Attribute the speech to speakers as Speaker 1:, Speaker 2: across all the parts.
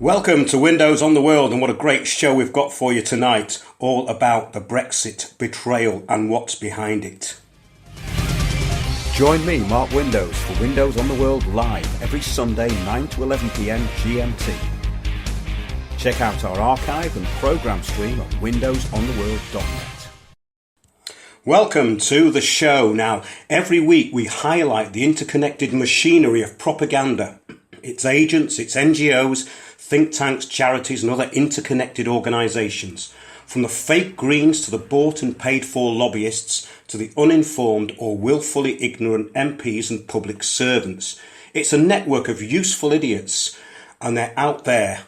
Speaker 1: Welcome to Windows on the World, and what a great show we've got for you tonight, all about the Brexit betrayal and what's behind it.
Speaker 2: Join me, Mark Windows, for Windows on the World live every Sunday 9 to 11 p.m. GMT. Check out our archive and programme stream at windowsontheworld.net.
Speaker 1: Welcome to the show. Now, every week we highlight the interconnected machinery of propaganda, its agents, its NGOs, think tanks, charities and other interconnected organisations, from the fake Greens to the bought and paid for lobbyists to the uninformed or willfully ignorant MPs and public servants. It's a network of useful idiots, and they're out there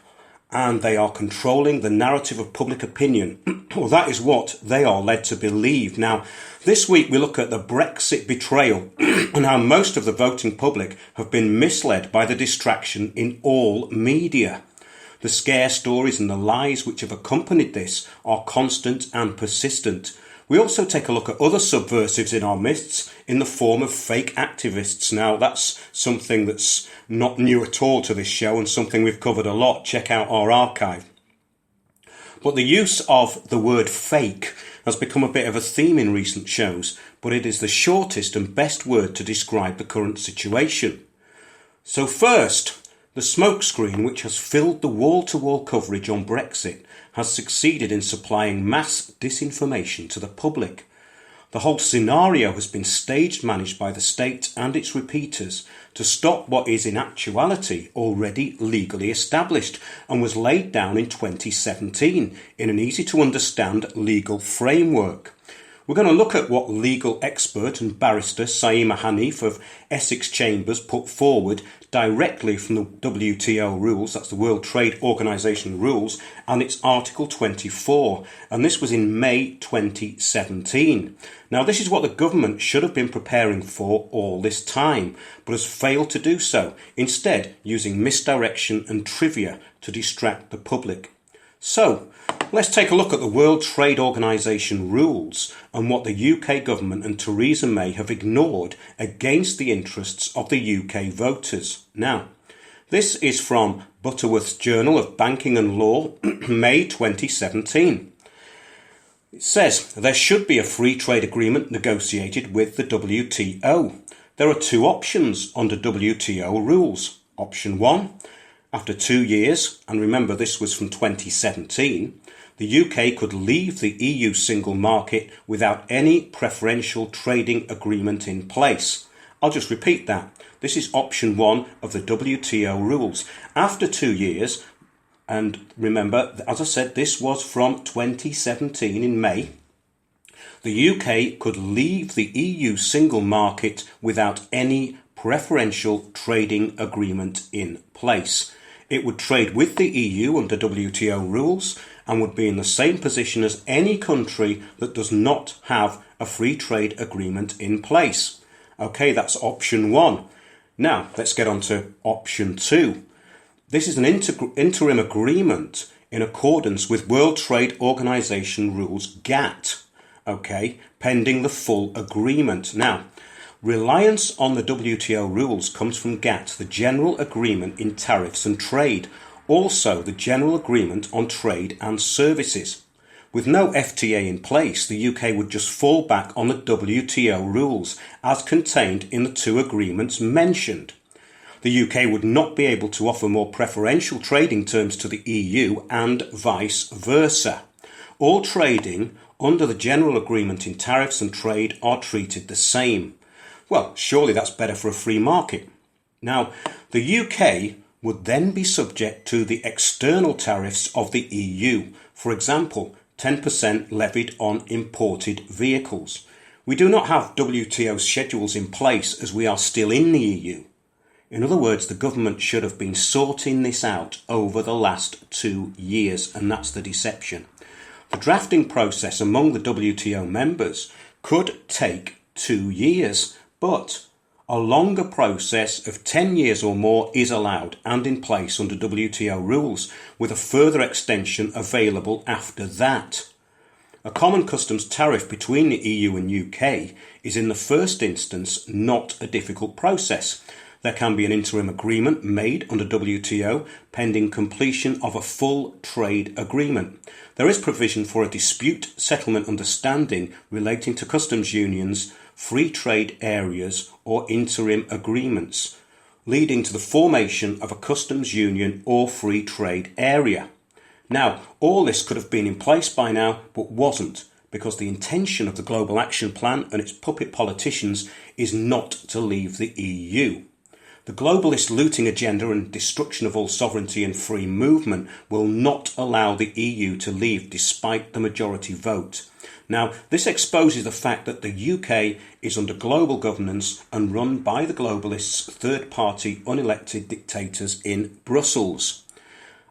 Speaker 1: and they are controlling the narrative of public opinion. Well, that is what they are led to believe. Now, this week we look at the Brexit betrayal and how most of the voting public have been misled by the distraction in all media. The scare stories and the lies which have accompanied this are constant and persistent. We also take a look at other subversives in our midst in the form of fake activists. Now, that's something that's not new at all to this show and something we've covered a lot. Check out our archive. But the use of the word fake has become a bit of a theme in recent shows, but it is the shortest and best word to describe the current situation. So first, the smokescreen which has filled the wall-to-wall coverage on Brexit has succeeded in supplying mass disinformation to the public. The whole scenario has been stage managed by the state and its repeaters to stop what is in actuality already legally established and was laid down in 2017 in an easy to understand legal framework. We're going to look at what legal expert and barrister Saima Hanif of Essex Chambers put forward directly from the WTO rules, that's the World Trade Organization rules, and its Article 24, and this was in May 2017. Now, this is what the government should have been preparing for all this time, but has failed to do so, instead using misdirection and trivia to distract the public. So, let's take a look at the World Trade Organization rules and what the UK government and Theresa May have ignored against the interests of the UK voters. Now, this is from Butterworth's Journal of Banking and Law, May 2017. It says, there should be a free trade agreement negotiated with the WTO. There are two options under WTO rules. Option 1. After 2 years, and remember this was from 2017, the UK could leave the EU single market without any preferential trading agreement in place. I'll just repeat that. This is option 1 of the WTO rules. After 2 years, and remember, as I said, this was from 2017 in May, the UK could leave the EU single market without any preferential trading agreement in place. It would trade with the EU under WTO rules and would be in the same position as any country that does not have a free trade agreement in place. Okay, that's option 1. Now, let's get on to option 2. This is an interim agreement in accordance with World Trade Organization rules GATT, okay, pending the full agreement. Now, reliance on the WTO rules comes from GATT, the General Agreement in Tariffs and Trade, also the General Agreement on Trade and Services. With no FTA in place, the UK would just fall back on the WTO rules as contained in the two agreements mentioned. The UK would not be able to offer more preferential trading terms to the EU and vice versa. All trading under the General Agreement in Tariffs and Trade are treated the same. Well, surely that's better for a free market. Now, the UK would then be subject to the external tariffs of the EU. For example, 10% levied on imported vehicles. We do not have WTO schedules in place as we are still in the EU. In other words, the government should have been sorting this out over the last 2 years, and that's the deception. The drafting process among the WTO members could take 2 years, but a longer process of 10 years or more is allowed and in place under WTO rules, with a further extension available after that. A common customs tariff between the EU and UK is in the first instance not a difficult process. There can be an interim agreement made under WTO pending completion of a full trade agreement. There is provision for a dispute settlement understanding relating to customs unions, free trade areas or interim agreements, leading to the formation of a customs union or free trade area. Now, all this could have been in place by now, but wasn't, because the intention of the Global Action Plan and its puppet politicians is not to leave the EU. The globalist looting agenda and destruction of all sovereignty and free movement will not allow the EU to leave despite the majority vote. Now, this exposes the fact that the UK is under global governance and run by the globalists' third-party unelected dictators in Brussels.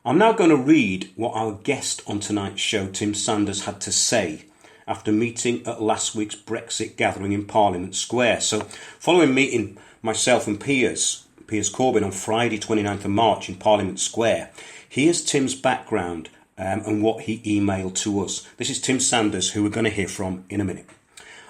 Speaker 1: I'm now going to read what our guest on tonight's show, Tim Sanders, had to say after meeting at last week's Brexit gathering in Parliament Square. So, following meeting myself and Piers Corbyn on Friday 29th of March in Parliament Square, here's Tim's background and what he emailed to us. This is Tim Sanders, who we're going to hear from in a minute.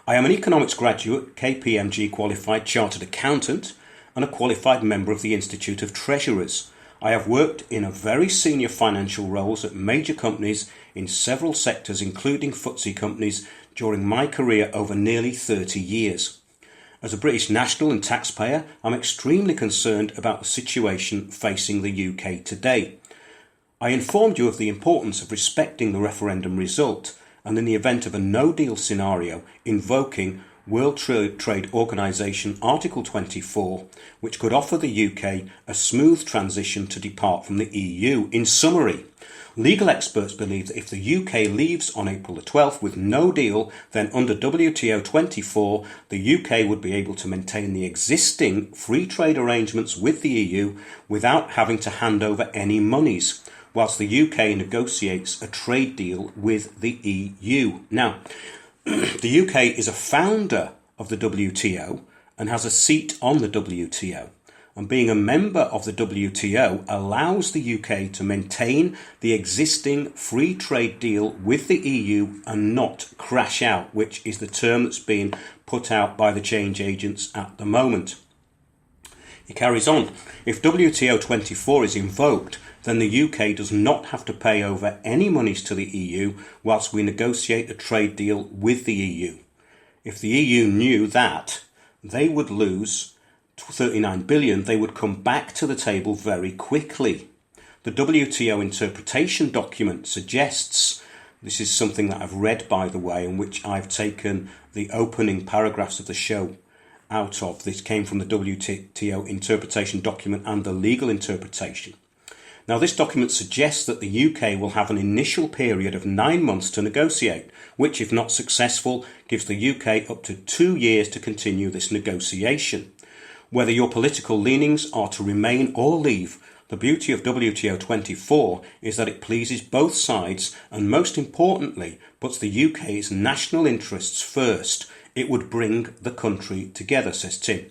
Speaker 1: I am an economics graduate, KPMG qualified chartered accountant, and a qualified member of the Institute of Treasurers. I have worked in a very senior financial roles at major companies in several sectors, including FTSE companies, during my career over nearly 30 years. As a British national and taxpayer, I'm extremely concerned about the situation facing the UK today. I informed you of the importance of respecting the referendum result and, in the event of a no-deal scenario, invoking World Trade Organization Article 24, which could offer the UK a smooth transition to depart from the EU. In summary, legal experts believe that if the UK leaves on April the 12th with no deal, then under WTO 24, the UK would be able to maintain the existing free trade arrangements with the EU without having to hand over any monies, whilst the UK negotiates a trade deal with the EU. Now, the UK is a founder of the WTO and has a seat on the WTO. And being a member of the WTO allows the UK to maintain the existing free trade deal with the EU and not crash out, which is the term that's being put out by the change agents at the moment. He carries on. If WTO 24 is invoked, then the UK does not have to pay over any monies to the EU whilst we negotiate a trade deal with the EU. If the EU knew that they would lose 39 billion, they would come back to the table very quickly. The WTO interpretation document suggests, this is something that I've read by the way, in which I've taken the opening paragraphs of the show out of. This came from the WTO interpretation document and the legal interpretation. Now, this document suggests that the UK will have an initial period of 9 months to negotiate, which, if not successful, gives the UK up to 2 years to continue this negotiation. Whether your political leanings are to remain or leave, the beauty of WTO 24 is that it pleases both sides and, most importantly, puts the UK's national interests first. It would bring the country together, says Tim.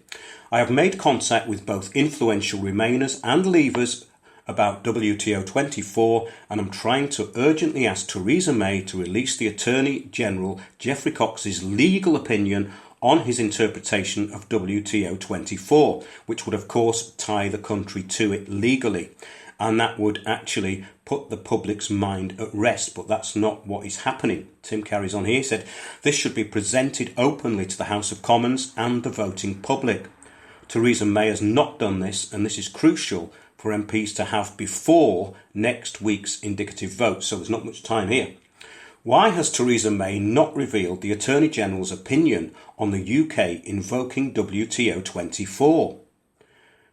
Speaker 1: I have made contact with both influential Remainers and Leavers about WTO 24, and I'm trying to urgently ask Theresa May to release the Attorney General Geoffrey Cox's legal opinion on his interpretation of WTO 24, which would of course tie the country to it legally, and that would actually put the public's mind at rest, but that's not what is happening. Tim carries on here, he said, this should be presented openly to the House of Commons and the voting public. Theresa May has not done this, and this is crucial for MPs to have before next week's indicative vote, so there's not much time here. Why has Theresa May not revealed the Attorney General's opinion on the UK invoking WTO 24?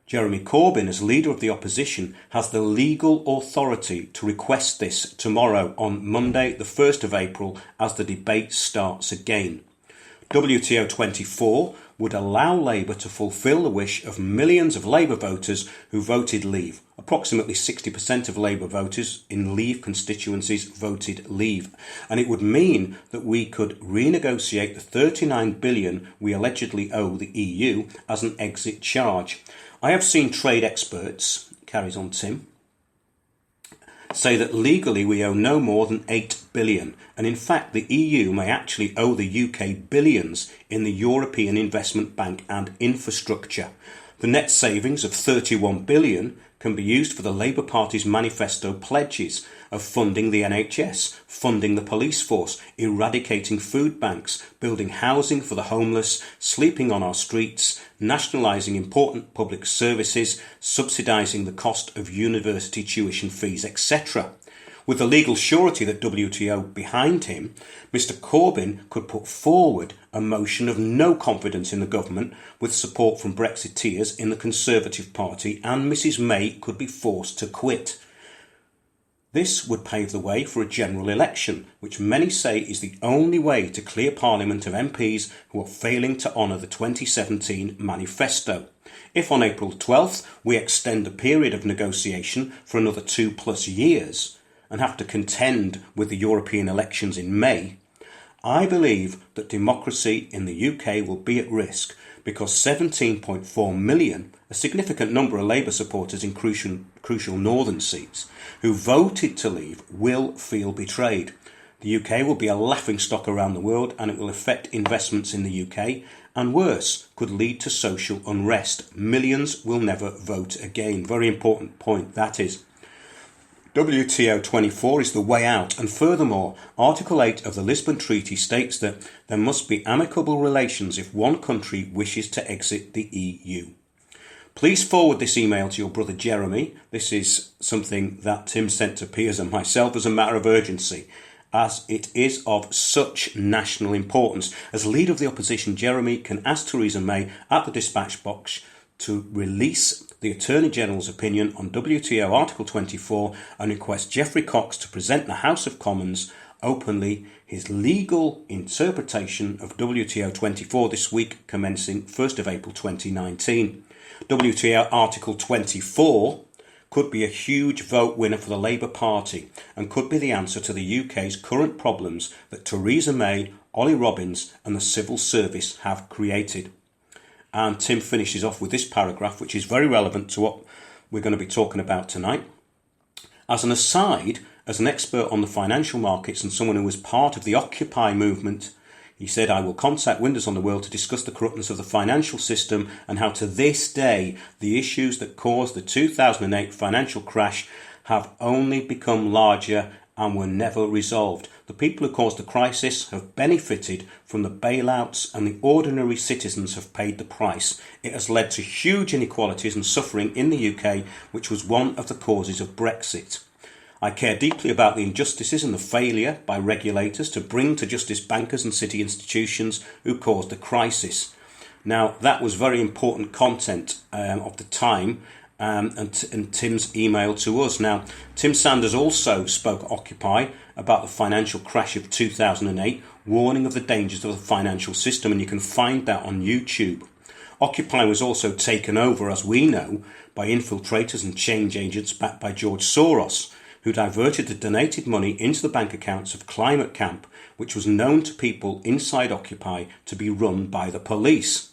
Speaker 1: Jeremy Corbyn, as leader of the opposition, has the legal authority to request this tomorrow on Monday, the 1st of April, as the debate starts again. WTO 24 would allow Labour to fulfil the wish of millions of Labour voters who voted Leave. Approximately 60% of Labour voters in Leave constituencies voted Leave. And it would mean that we could renegotiate the 39 billion we allegedly owe the EU as an exit charge. I have seen trade experts, carries on Tim, say that legally we owe no more than 8 billion, and in fact the EU may actually owe the UK billions in the European Investment Bank and infrastructure. The net savings of £31 billion can be used for the Labour Party's manifesto pledges of funding the NHS, funding the police force, eradicating food banks, building housing for the homeless, sleeping on our streets, nationalising important public services, subsidising the cost of university tuition fees, etc. With the legal surety that WTO behind him, Mr Corbyn could put forward a motion of no confidence in the government with support from Brexiteers in the Conservative Party, and Mrs May could be forced to quit. This would pave the way for a general election, which many say is the only way to clear Parliament of MPs who are failing to honour the 2017 manifesto. If on April 12th we extend the period of negotiation for another 2+ years, and have to contend with the European elections in May, I believe that democracy in the UK will be at risk because 17.4 million, a significant number of Labour supporters in crucial northern seats, who voted to leave will feel betrayed. The UK will be a laughingstock around the world, and it will affect investments in the UK, and worse, could lead to social unrest. Millions will never vote again. Very important point that is. WTO 24 is the way out, and furthermore, Article 8 of the Lisbon Treaty states that there must be amicable relations if one country wishes to exit the EU. Please forward this email to your brother Jeremy. This is something that Tim sent to Piers and myself as a matter of urgency, as it is of such national importance. As leader of the opposition, Jeremy can ask Theresa May at the dispatch box to release the Attorney General's opinion on WTO Article 24 and request Geoffrey Cox to present the House of Commons openly his legal interpretation of WTO 24 this week, commencing 1st of April 2019. WTO Article 24 could be a huge vote winner for the Labour Party and could be the answer to the UK's current problems that Theresa May, Ollie Robbins and the civil service have created. And Tim finishes off with this paragraph, which is very relevant to what we're going to be talking about tonight. As an aside, as an expert on the financial markets and someone who was part of the Occupy movement, he said, I will contact Windows on the World to discuss the corruptness of the financial system and how to this day the issues that caused the 2008 financial crash have only become larger and were never resolved. The people who caused the crisis have benefited from the bailouts and the ordinary citizens have paid the price. It has led to huge inequalities and suffering in the UK, which was one of the causes of Brexit. I care deeply about the injustices and the failure by regulators to bring to justice bankers and city institutions who caused the crisis. Now, that was very important content of the time. And Tim's email to us. Now, Tim Sanders also spoke at Occupy about the financial crash of 2008, warning of the dangers of the financial system, and you can find that on YouTube. Occupy was also taken over, as we know, by infiltrators and change agents backed by George Soros, who diverted the donated money into the bank accounts of Climate Camp, which was known to people inside Occupy to be run by the police.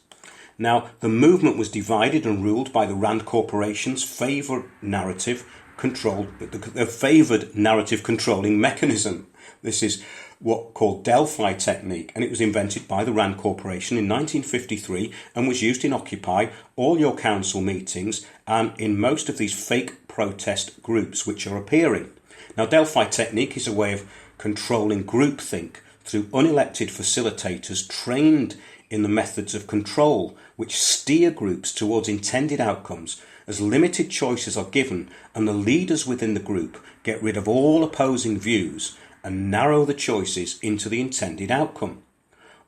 Speaker 1: Now, the movement was divided and ruled by the Rand Corporation's favoured narrative controlling mechanism. This is what called Delphi technique, and it was invented by the Rand Corporation in 1953 and was used in Occupy, all your council meetings, and in most of these fake protest groups which are appearing. Now, Delphi technique is a way of controlling groupthink through unelected facilitators trained in the methods of control which steer groups towards intended outcomes as limited choices are given and the leaders within the group get rid of all opposing views and narrow the choices into the intended outcome.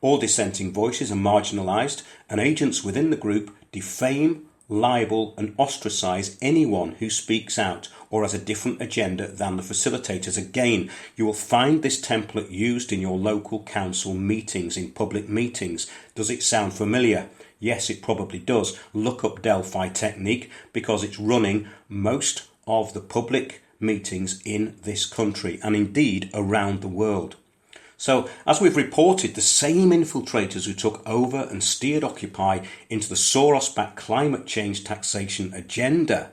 Speaker 1: All dissenting voices are marginalised and agents within the group defame, libel and ostracise anyone who speaks out or has a different agenda than the facilitators. Again, you will find this template used in your local council meetings, in public meetings. Does it sound familiar? Yes, it probably does. Look up Delphi technique because it's running most of the public meetings in this country and indeed around the world. So, as we've reported, the same infiltrators who took over and steered Occupy into the Soros-backed climate change taxation agenda,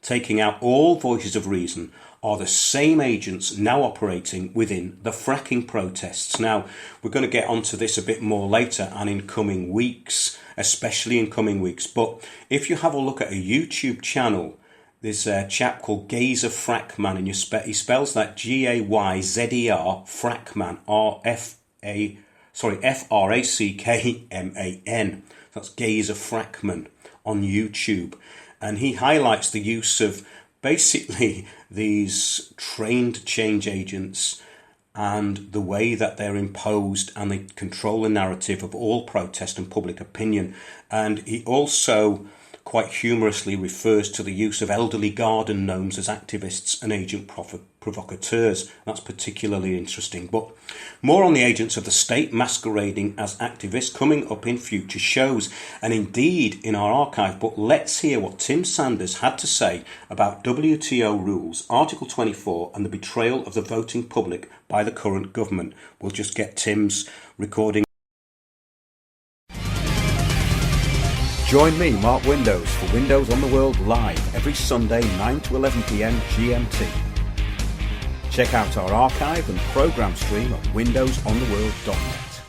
Speaker 1: taking out all voices of reason, are the same agents now operating within the fracking protests. Now, we're going to get onto this a bit more later and in coming weeks, especially in coming weeks. But if you have a look at a YouTube channel, there's a chap called Gazer Frackman, and he spells that Gayzer, Frackman, Frackman. That's Gazer Frackman on YouTube. And he highlights the use of basically these trained change agents and the way that they're imposed and they control the narrative of all protest and public opinion. And he also quite humorously refers to the use of elderly garden gnomes as activists and agent provocateurs. That's particularly interesting. But more on the agents of the state masquerading as activists coming up in future shows and indeed in our archive. But let's hear what Tim Sanders had to say about WTO rules, Article 24 and the betrayal of the voting public by the current government. We'll just get Tim's recording.
Speaker 2: Join me, Mark Windows, for Windows on the World live every Sunday 9 to 11 p.m. GMT. Check out our archive and program stream at windowsontheworld.net.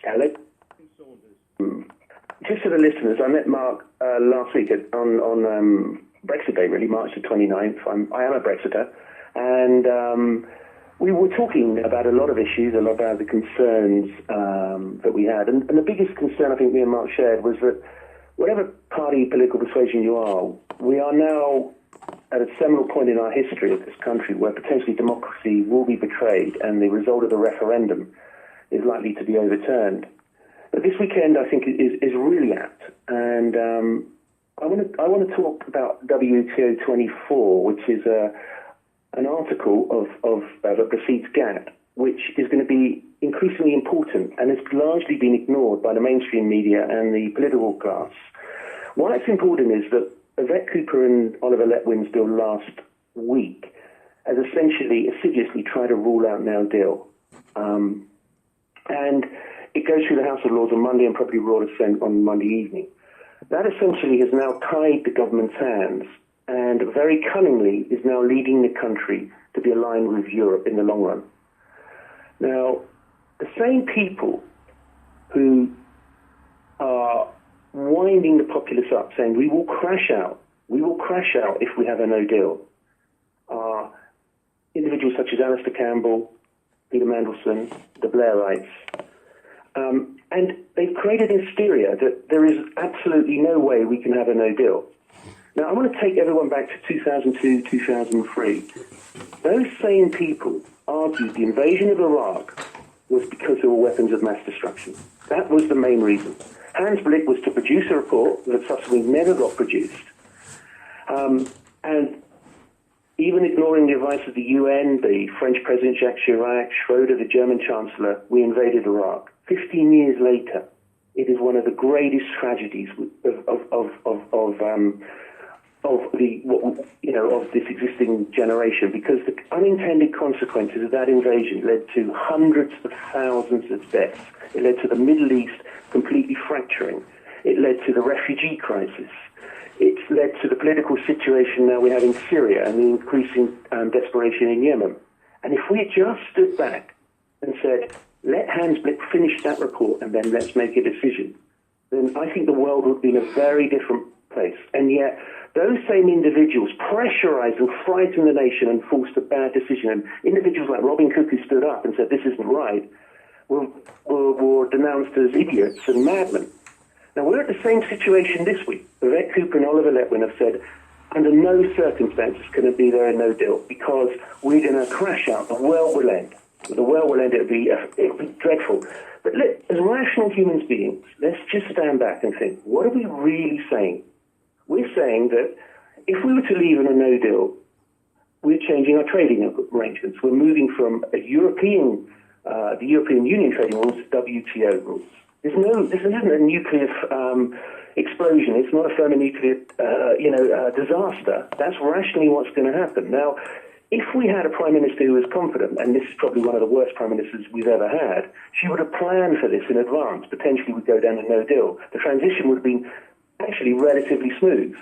Speaker 3: Hello. Just for the listeners, I met Mark last week on Brexit Day, really, March the 29th. I am a Brexiter, and we were talking about a lot of issues, a lot about the concerns that we had. And the biggest concern I think me and Mark shared was that whatever party political persuasion you are, we are now at a seminal point in our history of this country where potentially democracy will be betrayed and the result of the referendum is likely to be overturned. But this weekend, I think, is really apt, and I want to talk about WTO 24, which is an article of a Brexit gap, which is going to be increasingly important and has largely been ignored by the mainstream media and the political class. Why it's important is that Yvette Cooper and Oliver Letwin's bill last week has essentially assiduously tried to rule out no deal, and it goes through the House of Lords on Monday and probably Royal Assent on Monday evening. That essentially has now tied the government's hands and very cunningly is now leading the country to be aligned with Europe in the long run. Now, the same people who are winding the populace up, saying we will crash out if we have a no deal, are individuals such as Alistair Campbell, Peter Mandelson, the Blairites, and they've created hysteria that there is absolutely no way we can have a no deal. Now, I want to take everyone back to 2002, 2003. Those same people argued the invasion of Iraq was because there were weapons of mass destruction. That was the main reason. Hans Blix was to produce a report that subsequently never got produced. And even ignoring the advice of the UN, the French President Jacques Chirac, Schroeder, the German Chancellor, we invaded Iraq. 15 years later, it is one of the greatest tragedies of this existing generation, because the unintended consequences of that invasion led to hundreds of thousands of deaths. It led to the Middle East completely fracturing. It led to the refugee crisis. It's led to the political situation now we have in Syria and the increasing desperation in Yemen. And if we had just stood back and said, let Hans Blix finish that report and then let's make a decision, then I think the world would be in a very different place. And yet, those same individuals pressurized and frightened the nation and forced a bad decision. And individuals like Robin Cook, who stood up and said this isn't right, were denounced as idiots and madmen. Now, we're at the same situation this week. Yvette Cooper and Oliver Letwin have said, under no circumstances can it be there a no deal, because we're going to crash out. The world will end. The world will end. It'll be dreadful. But as rational human beings, let's just stand back and think, what are we really saying? We're saying that if we were to leave in a no deal, we're changing our trading arrangements. We're moving from the European Union trading rules to WTO rules. This isn't a nuclear explosion. It's not a thermonuclear, disaster. That's rationally what's going to happen. Now, If we had a Prime Minister who was confident, and this is probably one of the worst Prime Ministers we've ever had, she would have planned for this in advance. Potentially we'd go down a no deal. The transition would have been actually relatively smooth.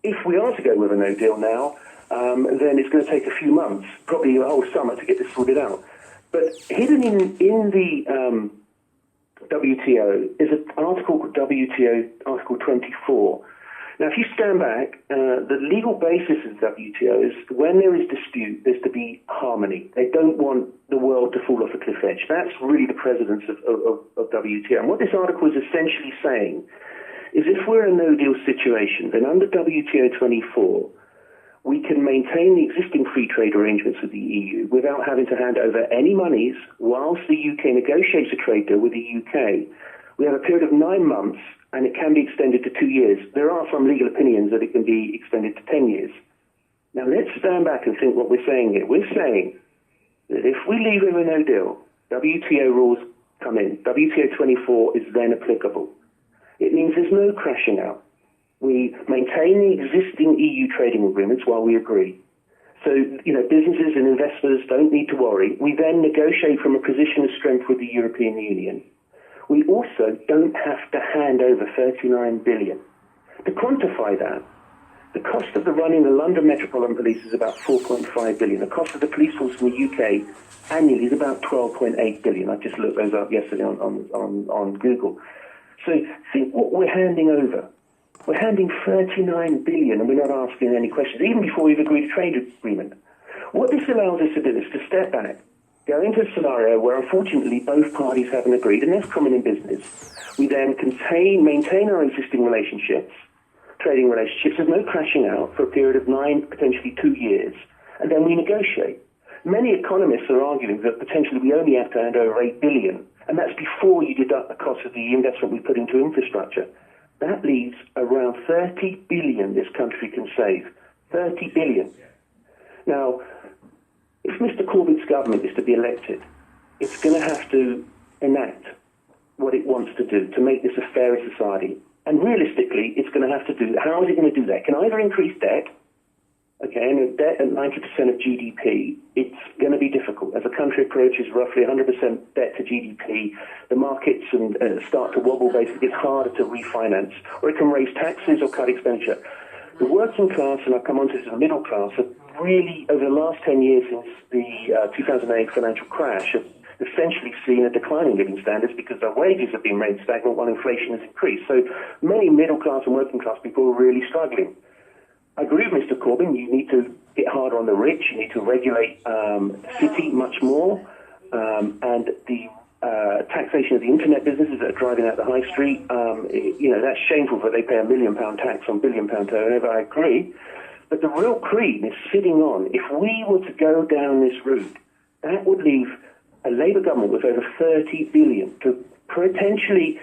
Speaker 3: If we are to go with a no deal now, then it's going to take a few months, probably a whole summer to get this sorted out. But hidden in the WTO is an article called WTO Article 24. Now, if you stand back, the legal basis of the WTO is when there is dispute, there's to be harmony. They don't want the world to fall off a cliff edge. That's really the precedence of WTO. And what this article is essentially saying is if we're in a no-deal situation, then under WTO 24, we can maintain the existing free trade arrangements with the EU without having to hand over any monies whilst the UK negotiates a trade deal with the UK. We have a period of 9 months, and it can be extended to 2 years. There are some legal opinions that it can be extended to 10 years. Now, let's stand back and think what we're saying here. We're saying that if we leave with a no deal, WTO rules come in. WTO 24 is then applicable. It means there's no crashing out. We maintain the existing EU trading agreements while we agree. So, businesses and investors don't need to worry. We then negotiate from a position of strength with the European Union. We also don't have to hand over 39 billion. To quantify that, the cost of running the London Metropolitan Police is about 4.5 billion. The cost of the police force in the UK annually is about 12.8 billion. I just looked those up yesterday on Google. So think what we're handing over. We're handing 39 billion and we're not asking any questions, even before we've agreed a trade agreement. What this allows us to do is to step back, go into a scenario where unfortunately both parties haven't agreed, and that's common in business. We then maintain our existing relationships, trading relationships. There's no crashing out for a period of 9, potentially 2 years, and then we negotiate. Many economists are arguing that potentially we only have to hand over 8 billion, and that's before you deduct the cost of the investment we put into infrastructure. That leaves around 30 billion this country can save. 30 billion. Now, if Mr. Corbett's government is to be elected, it's going to have to enact what it wants to do to make this a fairer society. And realistically, it's going to have to do, how is it going to do that? It can either increase debt, okay, and if debt at 90% of GDP, it's going to be difficult. As a country approaches roughly 100% debt to GDP, the markets start to wobble, basically. It's harder to refinance. Or it can raise taxes or cut expenditure. The working class, and I'll come on to this, the middle class, have really, over the last 10 years since the 2008 financial crash, have essentially seen a decline in living standards because their wages have been remained stagnant while inflation has increased. So many middle class and working class people are really struggling. I agree with Mr. Corbyn. You need to hit harder on the rich. You need to regulate the city much more. And the taxation of the internet businesses that are driving out the high street, that's shameful that they pay £1 million tax on £1 billion turnover. I agree. But the real cream is sitting on, if we were to go down this route, that would leave a Labour government with over 30 billion to potentially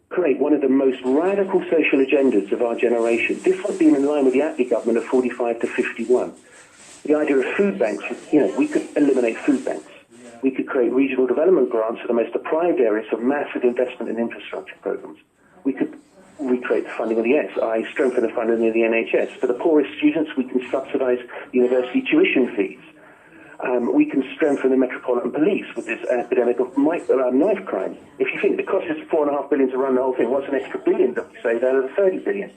Speaker 3: create one of the most radical social agendas of our generation. This would be in line with the Attlee government of 45 to 51. The idea of food banks, we could eliminate food banks. We could create regional development grants for the most deprived areas of massive investment in infrastructure programs. We could recreate the funding of the SI, strengthen the funding of the NHS. For the poorest students, we can subsidise university tuition fees. We can strengthen the Metropolitan Police with this epidemic of knife crime. If you think the cost is $4.5 billion to run the whole thing, what's an extra billion that we save out of the 30 billion?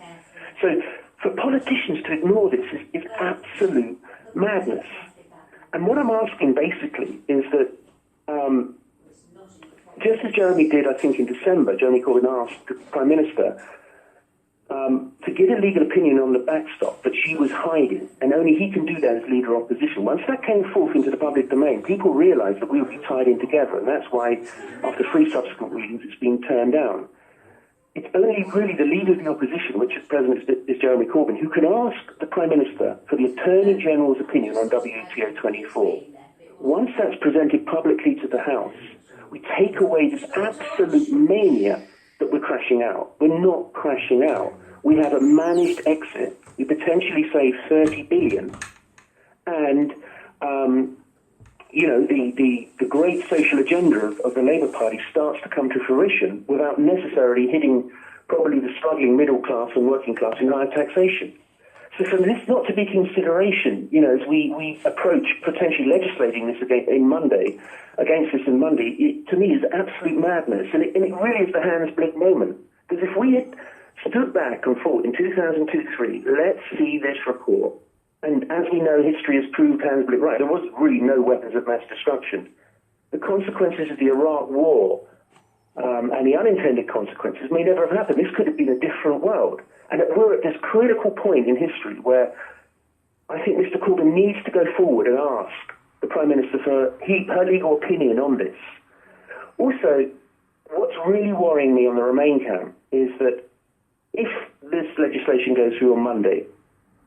Speaker 3: So for politicians to ignore this is absolute madness. And what I'm asking basically is that just as Jeremy did, I think, in December, Jeremy Corbyn asked the Prime Minister to get a legal opinion on the backstop that she was hiding, and only he can do that as leader of opposition. Once that came forth into the public domain, people realised that we would be tied in together, and that's why, after 3 subsequent readings, it's been turned down. It's only really the leader of the opposition, which at present is Jeremy Corbyn, who can ask the Prime Minister for the Attorney General's opinion on WTO 24. Once that's presented publicly to the House, we take away this absolute mania that we're crashing out. We're not crashing out. We have a managed exit. We potentially save 30 billion. And, the great social agenda of the Labour Party starts to come to fruition without necessarily hitting probably the struggling middle class and working class in higher taxation. So for this not to be consideration, as we approach potentially legislating this against this in Monday, it, to me, is absolute madness. And it really is the Hans Blick moment. Because if we had stood back and thought in 2002-3, let's see this report, and as we know, history has proved Hans Blick right, there was really no weapons of mass destruction. The consequences of the Iraq War and the unintended consequences may never have happened. This could have been a different world. And we're at this critical point in history where I think Mr. Corbyn needs to go forward and ask the Prime Minister for her legal opinion on this. Also, what's really worrying me on the Remain camp is that if this legislation goes through on Monday,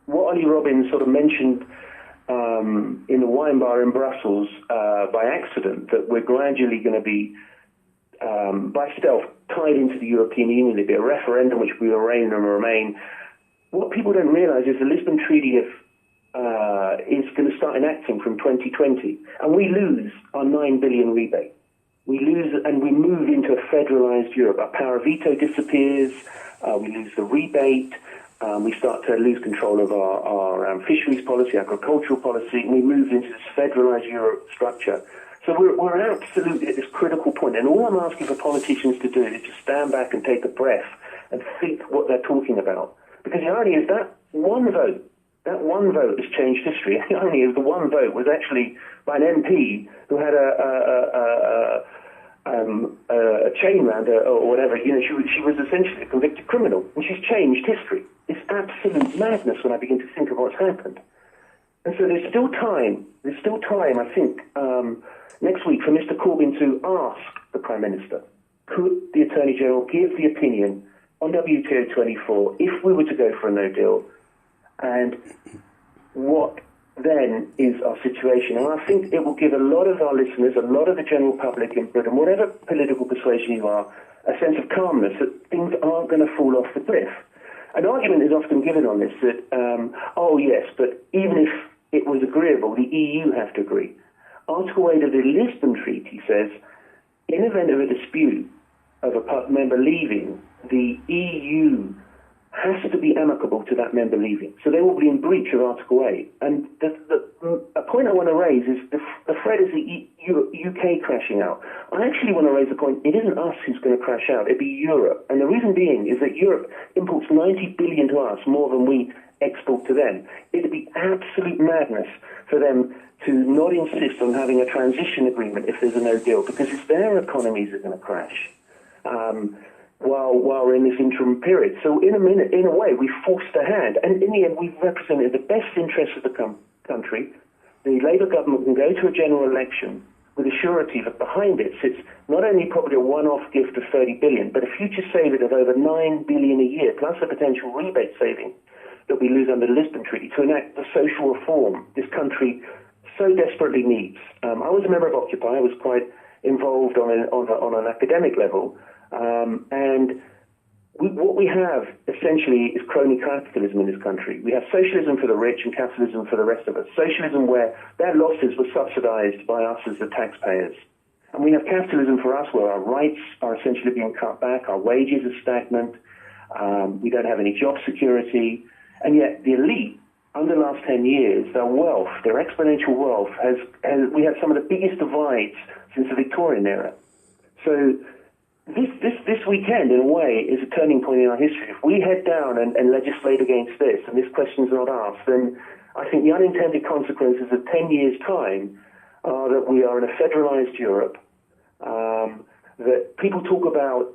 Speaker 3: what Ollie Robbins sort of mentioned in the wine bar in Brussels by accident, that we're gradually going to be, by stealth, tied into the European Union. There'll be a referendum which will reign and remain. What people don't realise is the Lisbon Treaty is going to start enacting from 2020, and we lose our 9 billion rebate. We lose, and we move into a federalised Europe. Our power of veto disappears. We lose the rebate. We start to lose control of our fisheries policy, agricultural policy, and we move into this federalised Europe structure. So we're absolutely at this critical point, and all I'm asking for politicians to do is to stand back and take a breath and think what they're talking about. Because the irony is that one vote has changed history. The irony is the one vote was actually by an MP who had a chain round her or whatever. She was essentially a convicted criminal, and she's changed history. It's absolute madness when I begin to think of what's happened. And so there's still time, I think, next week for Mr. Corbyn to ask the Prime Minister, could the Attorney General give the opinion on WTO 24 if we were to go for a no deal, and what then is our situation? And I think it will give a lot of our listeners, a lot of the general public in Britain, whatever political persuasion you are, a sense of calmness that things aren't going to fall off the cliff. An argument is often given on this that, but even if it was agreeable, the EU have to agree. Article 8 of the Lisbon Treaty says, in event of a dispute of a member leaving, the EU has to be amicable to that member leaving. So they will be in breach of Article 8. And a point I want to raise is the threat is the UK crashing out. I actually want to raise the point, it isn't us who's going to crash out, it'd be Europe. And the reason being is that Europe imports 90 billion to us, more than we export to them. It'd be absolute madness for them to not insist on having a transition agreement if there's a no deal, because it's their economies that are going to crash while we're in this interim period. So in a way, we forced a hand, and in the end, we've represented the best interests of the country. The Labour government can go to a general election with a surety that behind it sits not only probably a one-off gift of 30 billion, but a future saving of over 9 billion a year, plus a potential rebate saving that we lose under the Lisbon Treaty to enact the social reform this country so desperately needs. I was a member of Occupy. I was quite involved on an academic level, and what we have essentially is crony capitalism in this country. We have socialism for the rich and capitalism for the rest of us. Socialism where their losses were subsidized by us as the taxpayers. And we have capitalism for us where our rights are essentially being cut back, our wages are stagnant, we don't have any job security, and yet the elite, under the last 10 years, their wealth, their exponential wealth, we have some of the biggest divides since the Victorian era. So this weekend, in a way, is a turning point in our history. If we head down and legislate against this, and this question's not asked, then I think the unintended consequences of 10 years' time are that we are in a federalised Europe, that people talk about,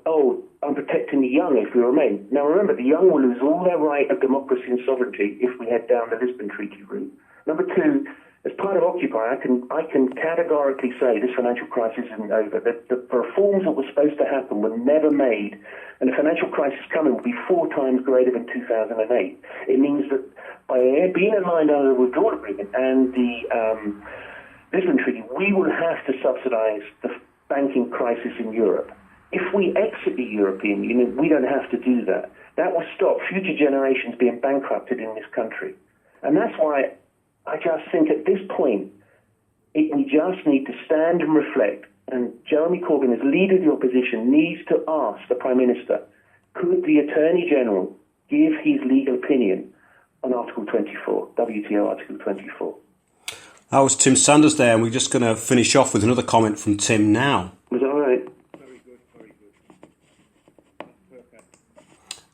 Speaker 3: I'm protecting the young if we remain. Now remember, the young will lose all their right of democracy and sovereignty if we head down the Lisbon Treaty route. Number two, as part of Occupy, I can categorically say this financial crisis isn't over. The reforms that were supposed to happen were never made, and the financial crisis coming will be 4 times greater than 2008. It means that by being aligned under the withdrawal agreement and the Lisbon Treaty, we will have to subsidise the banking crisis in Europe. If we exit the European Union, we don't have to do that. That will stop future generations being bankrupted in this country. And that's why I just think at this point, we just need to stand and reflect. And Jeremy Corbyn, as leader of the opposition, needs to ask the Prime Minister, could the Attorney General give his legal opinion on Article 24, WTO Article 24.
Speaker 1: That was Tim Sanders there, and we're just going to finish off with another comment from Tim now.
Speaker 3: Was that all right?
Speaker 4: Very good, very good. Perfect.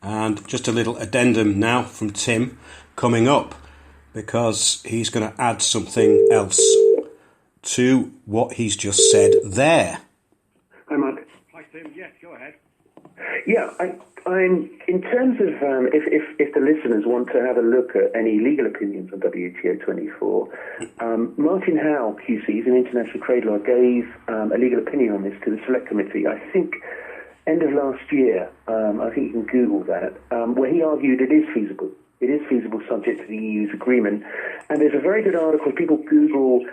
Speaker 1: And just a little addendum now from Tim coming up, because he's going to add something else to what he's just said there.
Speaker 3: Hi, Mark.
Speaker 4: Hi, Tim. Yes, go ahead.
Speaker 3: Yeah, I'm in terms of if the listeners want to have a look at any legal opinions on WTO 24, Martin Howe, QC, he's an international trade lawyer, gave a legal opinion on this to the Select Committee, I think, end of last year. I think you can Google that, where he argued it is feasible. It is feasible subject to the EU's agreement. And there's a very good article, if people Google,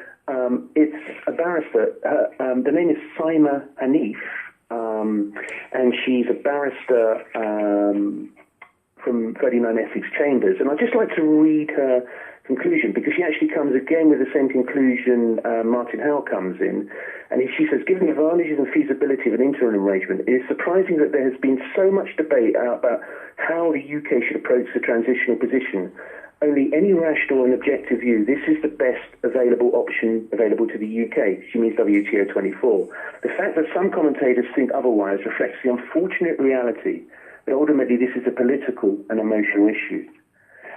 Speaker 3: it's a barrister, the name is Saima Hanif, and she's a barrister from 39 Essex Chambers. And I'd just like to read her conclusion, because she actually comes again with the same conclusion Martin Howe comes in. And she says, given the advantages and feasibility of an interim arrangement, it is surprising that there has been so much debate about how the UK should approach the transitional position. Only any rational and objective view, this is the best available option available to the UK. She means WTO 24. The fact that some commentators think otherwise reflects the unfortunate reality that ultimately this is a political and emotional issue.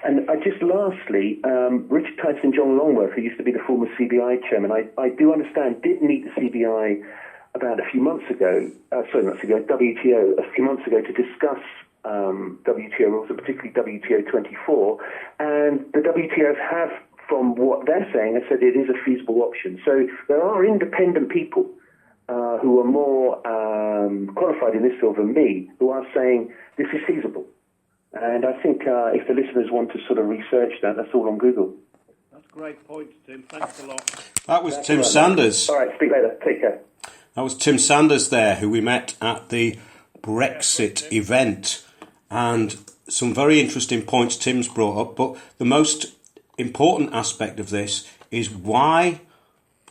Speaker 3: And I just lastly, Richard Tyson John Longworth, who used to be the former CBI chairman, I do understand, did meet the CBI about a few months ago, WTO, a few months ago to discuss WTO rules, and particularly WTO 24. And the WTO have, from what they're saying, have said it is a feasible option. So there are independent people who are more qualified in this field than me, who are saying this is feasible. And I think if the listeners want to sort of research that, that's all on Google.
Speaker 4: That's a great point, Tim. Thanks a lot.
Speaker 1: That was Tim Sanders.
Speaker 3: All right, speak later. Take care.
Speaker 1: That was Tim Sanders there, who we met at the Brexit event. And some very interesting points Tim's brought up. But the most important aspect of this is, why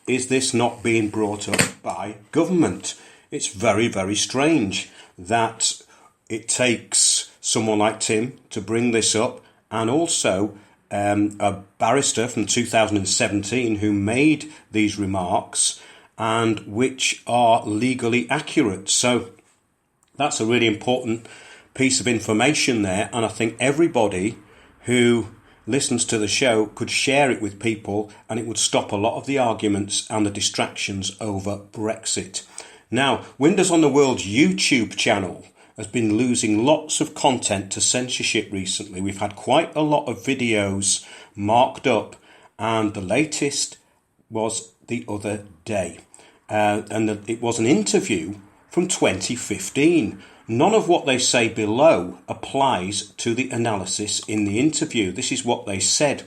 Speaker 1: is this not being brought up by government? It's very, very strange that it takes someone like Tim to bring this up, and also a barrister from 2017 who made these remarks and which are legally accurate. So that's a really important piece of information there, and I think everybody who listens to the show could share it with people, and it would stop a lot of the arguments and the distractions over Brexit. Now, Windows on the World's YouTube channel has been losing lots of content to censorship recently. We've had quite a lot of videos marked up, and the latest was the other day. It was an interview from 2015. None of what they say below applies to the analysis in the interview. This is what they said.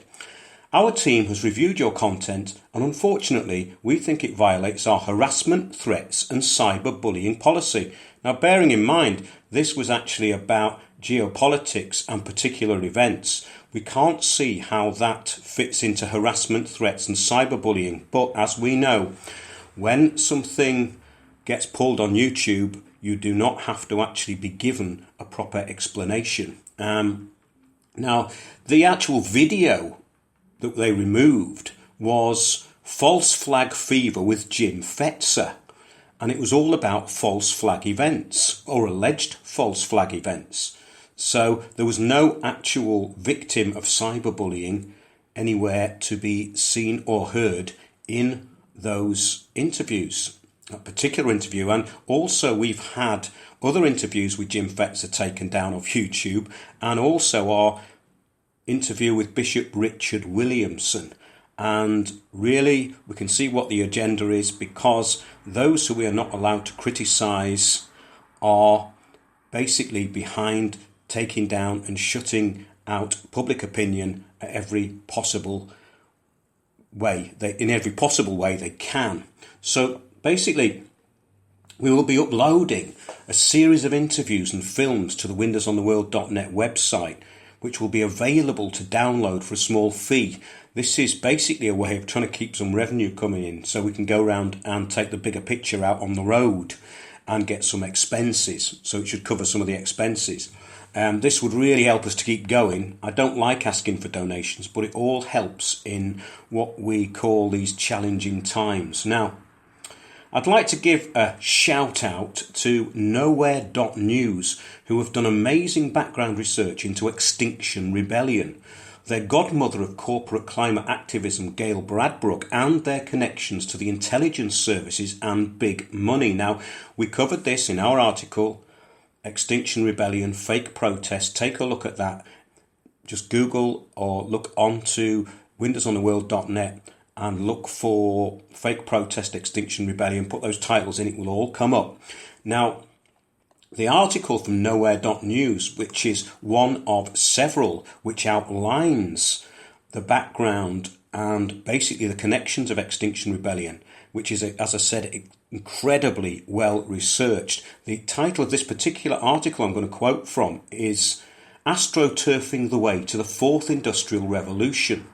Speaker 1: Our team has reviewed your content, and unfortunately, we think it violates our harassment, threats and cyberbullying policy. Now, bearing in mind, this was actually about geopolitics and particular events. We can't see how that fits into harassment, threats and cyberbullying. But as we know, when something gets pulled on YouTube, you do not have to actually be given a proper explanation. Now, the actual video that they removed was False Flag Fever with Jim Fetzer. And it was all about false flag events, or alleged false flag events. So there was no actual victim of cyberbullying anywhere to be seen or heard in those interviews, that particular interview. And also we've had other interviews with Jim Fetzer taken down off YouTube, and also our interview with Bishop Richard Williamson. And really, we can see what the agenda is, because those who we are not allowed to criticise are basically behind taking down and shutting out public opinion at every possible way. In every possible way they can. So basically, we will be uploading a series of interviews and films to the windowsontheworld.net website, which will be available to download for a small fee. This is basically a way of trying to keep some revenue coming in, so we can go around and take the bigger picture out on the road and get some expenses. So it should cover some of the expenses. This would really help us to keep going. I don't like asking for donations, but it all helps in what we call these challenging times. Now, I'd like to give a shout out to Nowhere.News, who have done amazing background research into Extinction Rebellion, their godmother of corporate climate activism, Gail Bradbrook, and their connections to the intelligence services and big money. Now, we covered this in our article, Extinction Rebellion, Fake Protest. Take a look at that. Just Google or look onto windowsontheworld.net and look for Fake Protest, Extinction Rebellion. Put those titles in, it will all come up. Now, the article from Nowhere.News, which is one of several which outlines the background and basically the connections of Extinction Rebellion, which is, as I said, incredibly well researched. The title of this particular article I'm going to quote from is Astroturfing the Way to the Fourth Industrial Revolution.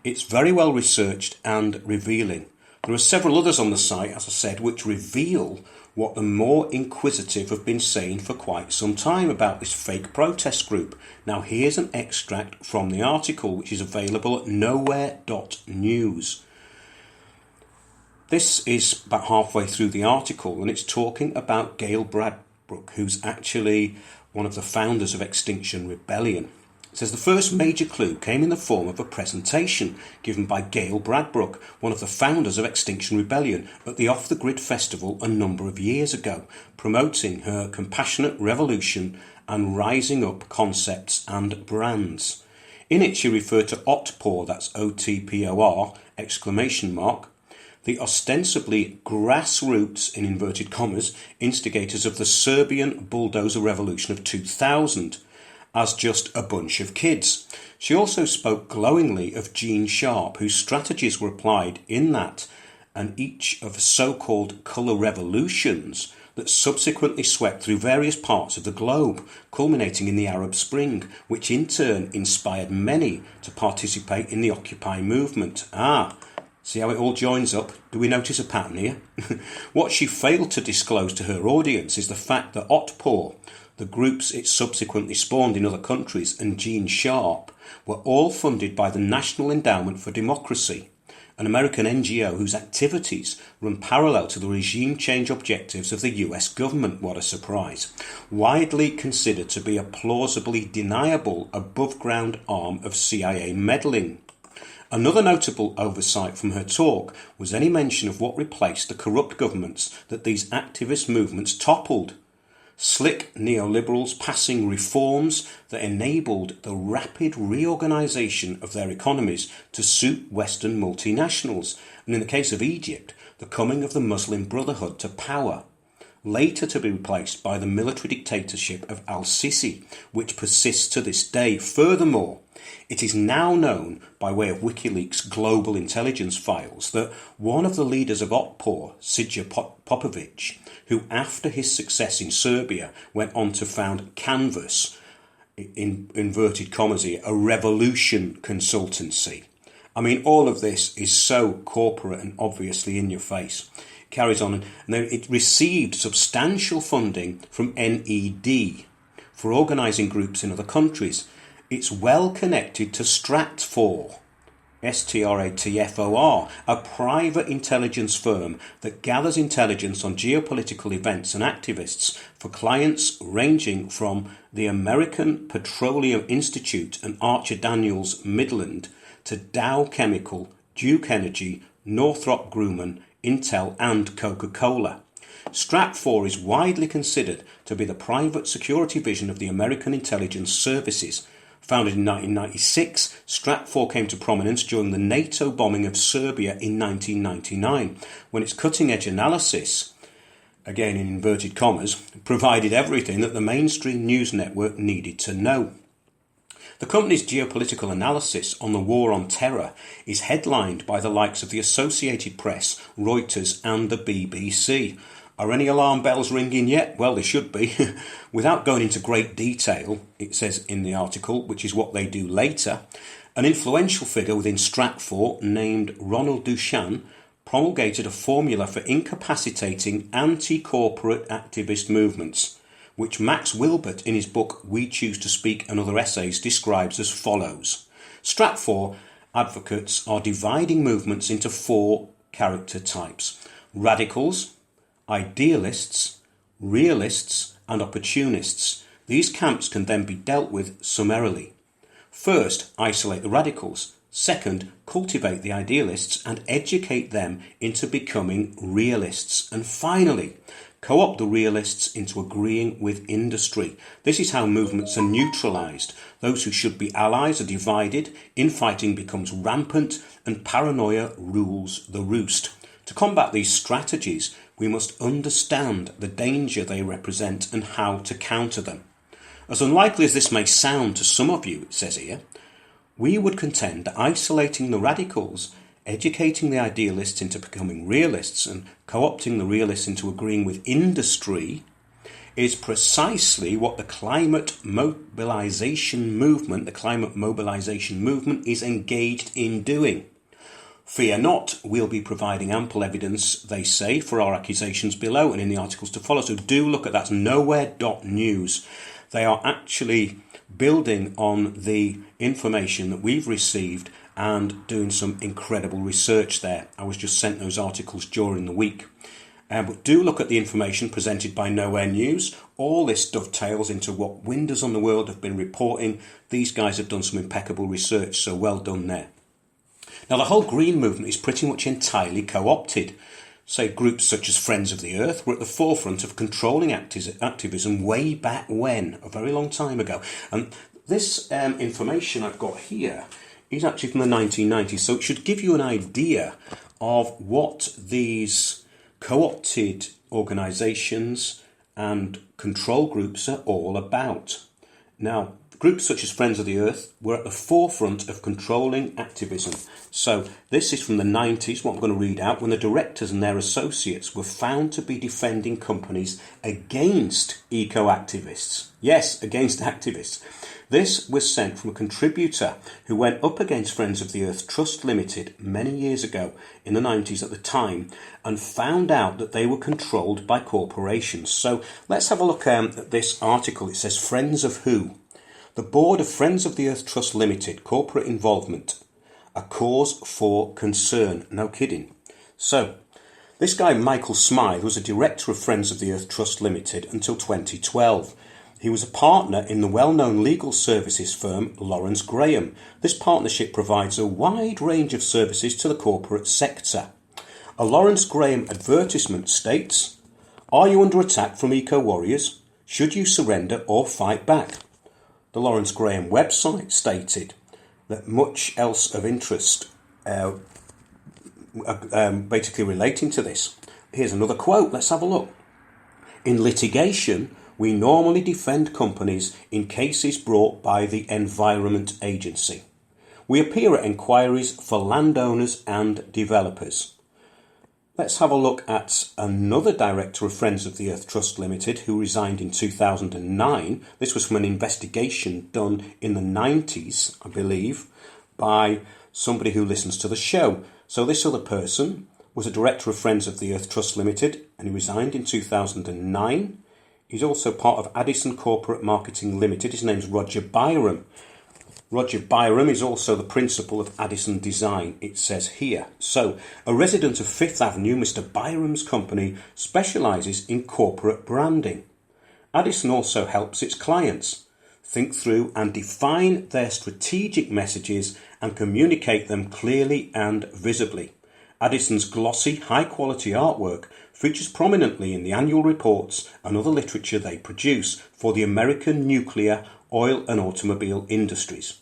Speaker 1: It's very well researched and revealing. There are several others on the site, as I said, which reveal what the more inquisitive have been saying for quite some time about this fake protest group. Now, here's an extract from the article, which is available at Nowhere.News. This is about halfway through the article, and it's talking about Gail Bradbrook, who's actually one of the founders of Extinction Rebellion. It says the first major clue came in the form of a presentation given by Gail Bradbrook, one of the founders of Extinction Rebellion, at the Off the Grid Festival a number of years ago, promoting her compassionate revolution and rising up concepts and brands. In it she referred to OTPOR, that's OTPOR, exclamation mark, the ostensibly grassroots, in inverted commas, instigators of the Serbian bulldozer revolution of 2000, as just a bunch of kids. She also spoke glowingly of Gene Sharp, whose strategies were applied in that and each of the so-called colour revolutions that subsequently swept through various parts of the globe, culminating in the Arab Spring, which in turn inspired many to participate in the Occupy movement. See how it all joins up? Do we notice a pattern here? What she failed to disclose to her audience is the fact that OTPOR, the groups it subsequently spawned in other countries, and Gene Sharp were all funded by the National Endowment for Democracy, an American NGO whose activities run parallel to the regime change objectives of the US government. What a surprise. Widely considered to be a plausibly deniable above-ground arm of CIA meddling. Another notable oversight from her talk was any mention of what replaced the corrupt governments that these activist movements toppled. Slick neoliberals passing reforms that enabled the rapid reorganisation of their economies to suit Western multinationals, and in the case of Egypt, the coming of the Muslim Brotherhood to power, later to be replaced by the military dictatorship of al-Sisi, which persists to this day. Furthermore, it is now known by way of WikiLeaks global intelligence files that one of the leaders of OTPOR, Sija Popovic, who after his success in Serbia went on to found Canvas, in inverted commas here, a revolution consultancy. I mean, all of this is so corporate and obviously in your face. It carries on, and it received substantial funding from NED for organising groups in other countries. It's well connected to Stratfor, STRATFOR, a private intelligence firm that gathers intelligence on geopolitical events and activists for clients ranging from the American Petroleum Institute and Archer Daniels Midland to Dow Chemical, Duke Energy, Northrop Grumman, Intel and Coca-Cola. Stratfor is widely considered to be the private security vision of the American intelligence services. Founded in 1996, Stratfor came to prominence during the NATO bombing of Serbia in 1999, when its cutting-edge analysis, again in inverted commas, provided everything that the mainstream news network needed to know. The company's geopolitical analysis on the war on terror is headlined by the likes of the Associated Press, Reuters and the BBC. Are any alarm bells ringing yet? Well, they should be. Without going into great detail, it says in the article, which is what they do later, an influential figure within Stratfor named Ronald Duchan promulgated a formula for incapacitating anti-corporate activist movements, which Max Wilbert in his book We Choose to Speak and Other Essays describes as follows. Stratfor advocates are dividing movements into 4 character types: radicals, idealists, realists, and opportunists. These camps can then be dealt with summarily. First, isolate the radicals. Second, cultivate the idealists and educate them into becoming realists. And finally, co-opt the realists into agreeing with industry. This is how movements are neutralised. Those who should be allies are divided, infighting becomes rampant, and paranoia rules the roost. To combat these strategies, we must understand the danger they represent and how to counter them. As unlikely as this may sound to some of you, it says here, we would contend that isolating the radicals, educating the idealists into becoming realists, and co-opting the realists into agreeing with industry is precisely what the climate mobilization movement is engaged in doing. Fear not, we'll be providing ample evidence, they say, for our accusations below and in the articles to follow. So do look at that, nowhere.news. They are actually building on the information that we've received and doing some incredible research there. I was just sent those articles during the week. But do look at the information presented by Nowhere News. All this dovetails into what Windows on the World have been reporting. These guys have done some impeccable research, so well done there. Now, the whole green movement is pretty much entirely co-opted. Say groups such as Friends of the Earth were at the forefront of controlling activism way back when, a very long time ago. And this information I've got here is actually from the 1990s, so it should give you an idea of what these co-opted organisations and control groups are all about. Now, groups such as Friends of the Earth were at the forefront of controlling activism. So this is from the 90s, what I'm going to read out, when the directors and their associates were found to be defending companies against eco-activists. Yes, against activists. This was sent from a contributor who went up against Friends of the Earth Trust Limited many years ago, in the 90s at the time, and found out that they were controlled by corporations. So let's have a look at this article. It says, Friends of who? The board of Friends of the Earth Trust Limited, corporate involvement, a cause for concern. No kidding. So, this guy, Michael Smythe, was a director of Friends of the Earth Trust Limited until 2012. He was a partner in the well-known legal services firm Lawrence Graham. This partnership provides a wide range of services to the corporate sector. A Lawrence Graham advertisement states, "Are you under attack from eco-warriors? Should you surrender or fight back?" The Lawrence Graham website stated that much else of interest basically relating to this. Here's another quote. Let's have a look. In litigation, we normally defend companies in cases brought by the Environment Agency. We appear at inquiries for landowners and developers. Let's have a look at another director of Friends of the Earth Trust Limited who resigned in 2009. This was from an investigation done in the 90s, I believe, by somebody who listens to the show. So this other person was a director of Friends of the Earth Trust Limited and he resigned in 2009. He's also part of Addison Corporate Marketing Limited. His name's Roger Byram. Roger Byram is also the principal of Addison Design, it says here. So, a resident of Fifth Avenue, Mr. Byram's company specialises in corporate branding. Addison also helps its clients think through and define their strategic messages and communicate them clearly and visibly. Addison's glossy, high-quality artwork features prominently in the annual reports and other literature they produce for the American nuclear, oil and automobile industries.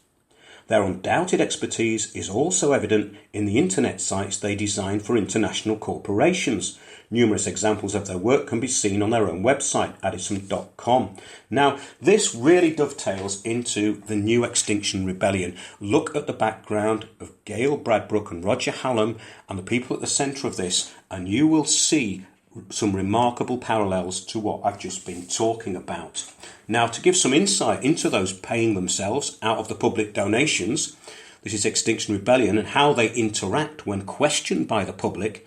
Speaker 1: Their undoubted expertise is also evident in the internet sites they design for international corporations. Numerous examples of their work can be seen on their own website, addison.com. Now, this really dovetails into the new Extinction Rebellion. Look at the background of Gail Bradbrook and Roger Hallam and the people at the centre of this, and you will see some remarkable parallels to what I've just been talking about. Now, to give some insight into those paying themselves out of the public donations, this is Extinction Rebellion and how they interact when questioned by the public,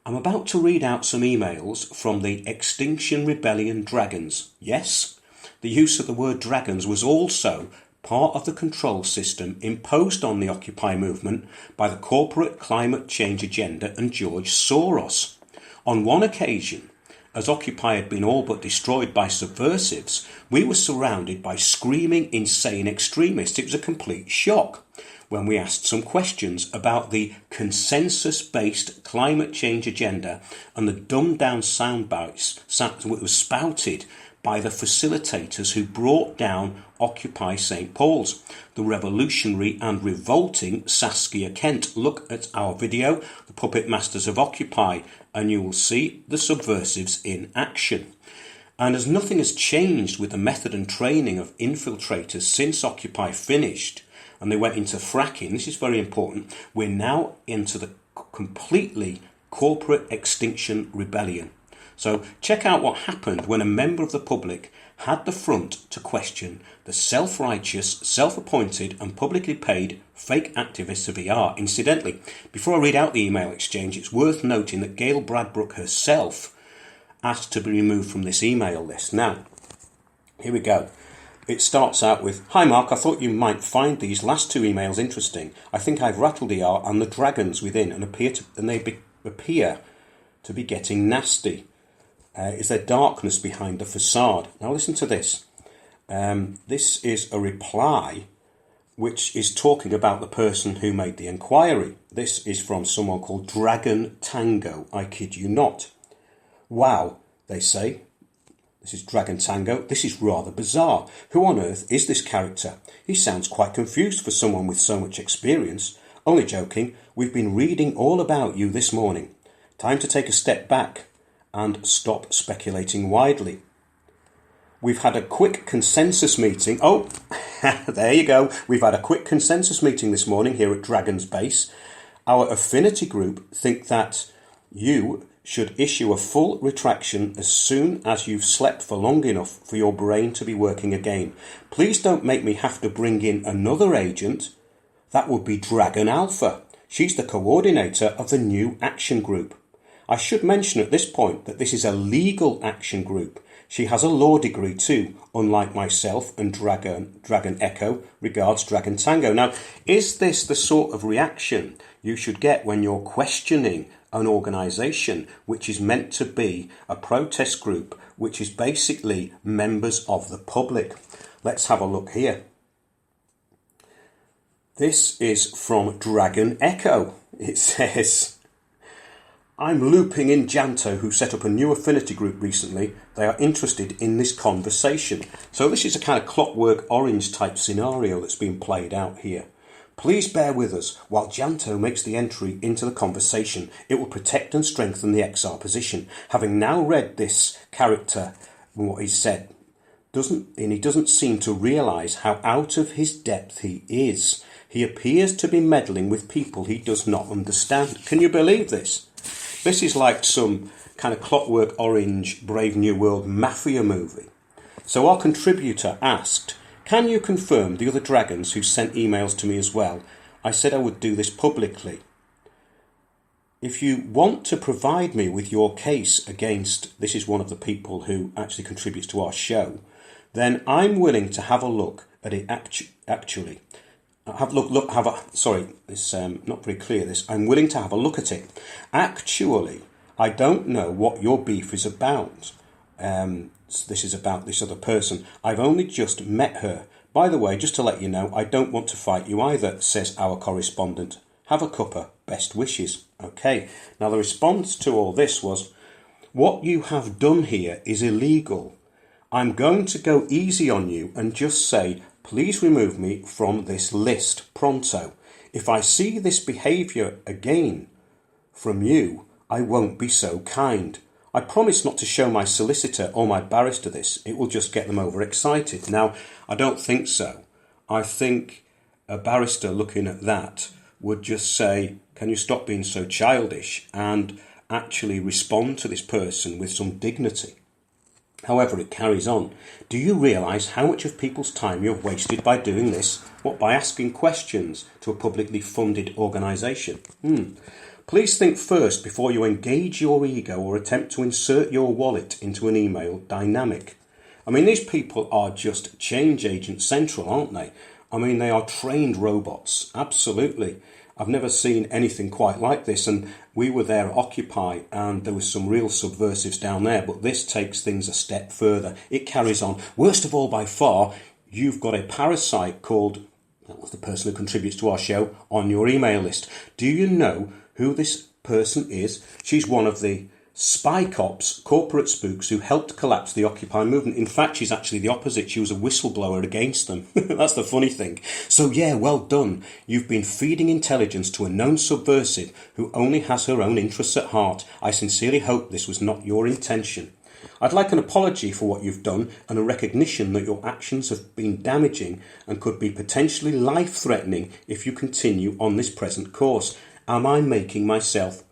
Speaker 1: I'm about to read out some emails from the Extinction Rebellion dragons. Yes, the use of the word dragons was also part of the control system imposed on the Occupy movement by the corporate climate change agenda and George Soros. On one occasion, as Occupy had been all but destroyed by subversives, we were surrounded by screaming, insane extremists. It was a complete shock when we asked some questions about the consensus-based climate change agenda and the dumbed-down sound bites that was spouted by the facilitators who brought down Occupy St. Paul's, the revolutionary and revolting Saskia Kent. Look at our video, The Puppet Masters of Occupy, and you will see the subversives in action. And as nothing has changed with the method and training of infiltrators since Occupy finished, and they went into fracking, this is very important, we're now into the completely corporate extinction rebellion. So check out what happened when a member of the public had the front to question the self-righteous, self-appointed and publicly paid fake activists of ER. Incidentally, before I read out the email exchange, it's worth noting that Gail Bradbrook herself asked to be removed from this email list. Now, here we go. It starts out with, "Hi Mark, I thought you might find these last two emails interesting. I think I've rattled ER and the dragons within and appear to be getting nasty. Is there darkness behind the facade?" Now listen to this. This is a reply which is talking about the person who made the inquiry. This is from someone called Dragon Tango. I kid you not. "Wow," they say. This is Dragon Tango. "This is rather bizarre. Who on earth is this character? He sounds quite confused for someone with so much experience. Only joking. We've been reading all about you this morning. Time to take a step back and stop speculating widely. We've had a quick consensus meeting." Oh, there you go. "We've had a quick consensus meeting this morning here at Dragon's Base. Our affinity group think that you should issue a full retraction as soon as you've slept for long enough for your brain to be working again. Please don't make me have to bring in another agent. That would be Dragon Alpha. She's the coordinator of the new action group. I should mention at this point that this is a legal action group. She has a law degree too, unlike myself and Dragon Echo. Regards, Dragon Tango." Now, is this the sort of reaction you should get when you're questioning an organisation which is meant to be a protest group, which is basically members of the public? Let's have a look here. This is from Dragon Echo. It says, "I'm looping in Janto, who set up a new affinity group recently. They are interested in this conversation." So this is a kind of Clockwork Orange type scenario that's being played out here. "Please bear with us while Janto makes the entry into the conversation. It will protect and strengthen the XR position." Having now read this character, what he said, he doesn't seem to realise how out of his depth he is. He appears to be meddling with people he does not understand. Can you believe this? This is like some kind of Clockwork Orange, Brave New World mafia movie. So our contributor asked, "Can you confirm the other dragons who sent emails to me as well? I said I would do this publicly. If you want to provide me with your case against," this is one of the people who actually contributes to our show, "then I'm willing to have a look at it actually. It's not very clear this. I'm willing to have a look at it. Actually, I don't know what your beef is about. This is about this other person. I've only just met her. By the way, just to let you know, I don't want to fight you either," says our correspondent. "Have a cuppa. Best wishes." Okay, now the response to all this was, "What you have done here is illegal. I'm going to go easy on you and just say, please remove me from this list pronto. If I see this behaviour again from you, I won't be so kind. I promise not to show my solicitor or my barrister this. It will just get them overexcited." Now, I don't think so. I think a barrister looking at that would just say, "Can you stop being so childish?" and actually respond to this person with some dignity. However, it carries on. "Do you realise how much of people's time you've wasted by doing this? What, by asking questions to a publicly funded organisation? Please think first before you engage your ego or attempt to insert your wallet into an email dynamic. I mean, these people are just change agent central, aren't they? I mean, they are trained robots, absolutely. I've never seen anything quite like this, and we were there at Occupy, and there was some real subversives down there, but this takes things a step further. It carries on. Worst of all, by far, you've got a parasite called, that was the person who contributes to our show, on your email list. Do you know who this person is? She's one of the spy cops, corporate spooks who helped collapse the Occupy movement. In fact, she's actually the opposite. She was a whistleblower against them. That's the funny thing. So yeah, well done. You've been feeding intelligence to a known subversive who only has her own interests at heart. I sincerely hope this was not your intention. I'd like an apology for what you've done and a recognition that your actions have been damaging and could be potentially life-threatening if you continue on this present course. Am I making myself